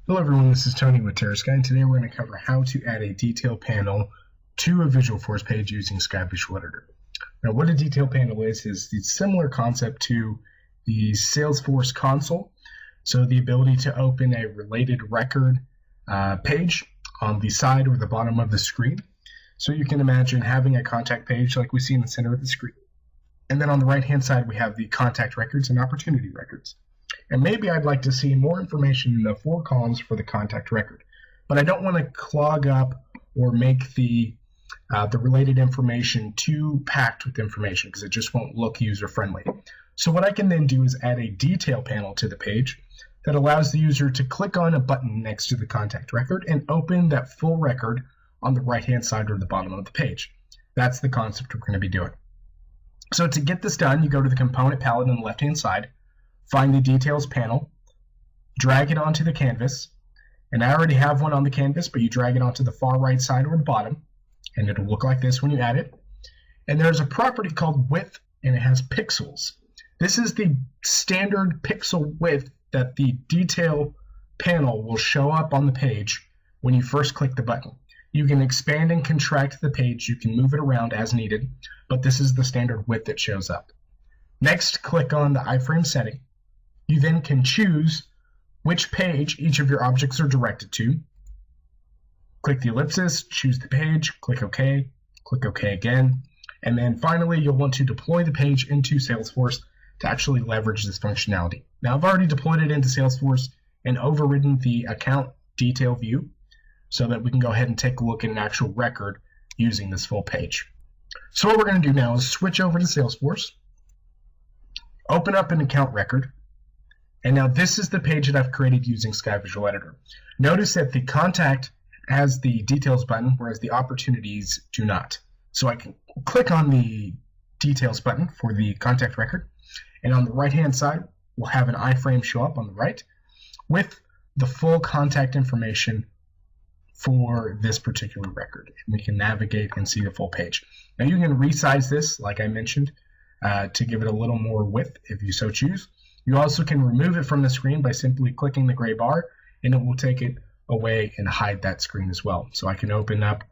Hello everyone, this is Tony with TerraSky, and today we're going to cover how to add a detail panel to a Visualforce page using SkyVisualEditor. Now what a detail panel is the similar concept to the Salesforce console. So the ability to open a related record page on the side or the bottom of the screen. So you can imagine having a contact page like we see in the center of the screen. And then on the right hand side we have the contact records and opportunity records. And maybe I'd like to see more information in the 4 columns for the contact record. But I don't want to clog up or make the related information too packed with information because it just won't look user-friendly. So what I can then do is add a detail panel to the page that allows the user to click on a button next to the contact record and open that full record on the right-hand side or the bottom of the page. That's the concept we're going to be doing. So to get this done, you go to the component palette on the left-hand side, find the details panel, drag it onto the canvas, and I already have one on the canvas, but you drag it onto the far right side or the bottom, and it'll look like this when you add it. And there's a property called width, and it has pixels. This is the standard pixel width that the detail panel will show up on the page when you first click the button. You can expand and contract the page, you can move it around as needed, but this is the standard width that shows up. Next, click on the iframe setting. You then can choose which page each of your objects are directed to. Click the ellipsis, choose the page, click OK again, and then finally you'll want to deploy the page into Salesforce to actually leverage this functionality. Now I've already deployed it into Salesforce and overridden the account detail view so that we can go ahead and take a look at an actual record using this full page. So what we're going to do now is switch over to Salesforce, open up an account record, and now this is the page that I've created using SkyVisualEditor. Notice that the contact has the details button, whereas the opportunities do not. So I can click on the details button for the contact record, and on the right-hand side, we'll have an iframe show up on the right with the full contact information for this particular record. And we can navigate and see the full page. Now you can resize this, like I mentioned, to give it a little more width if you so choose. You also can remove it from the screen by simply clicking the gray bar, and it will take it away and hide that screen as well. So I can open up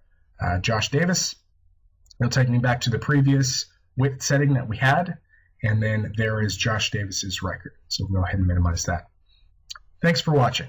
Josh Davis. It'll take me back to the previous width setting that we had, and then there is Josh Davis's record. So we'll go ahead and minimize that. Thanks for watching.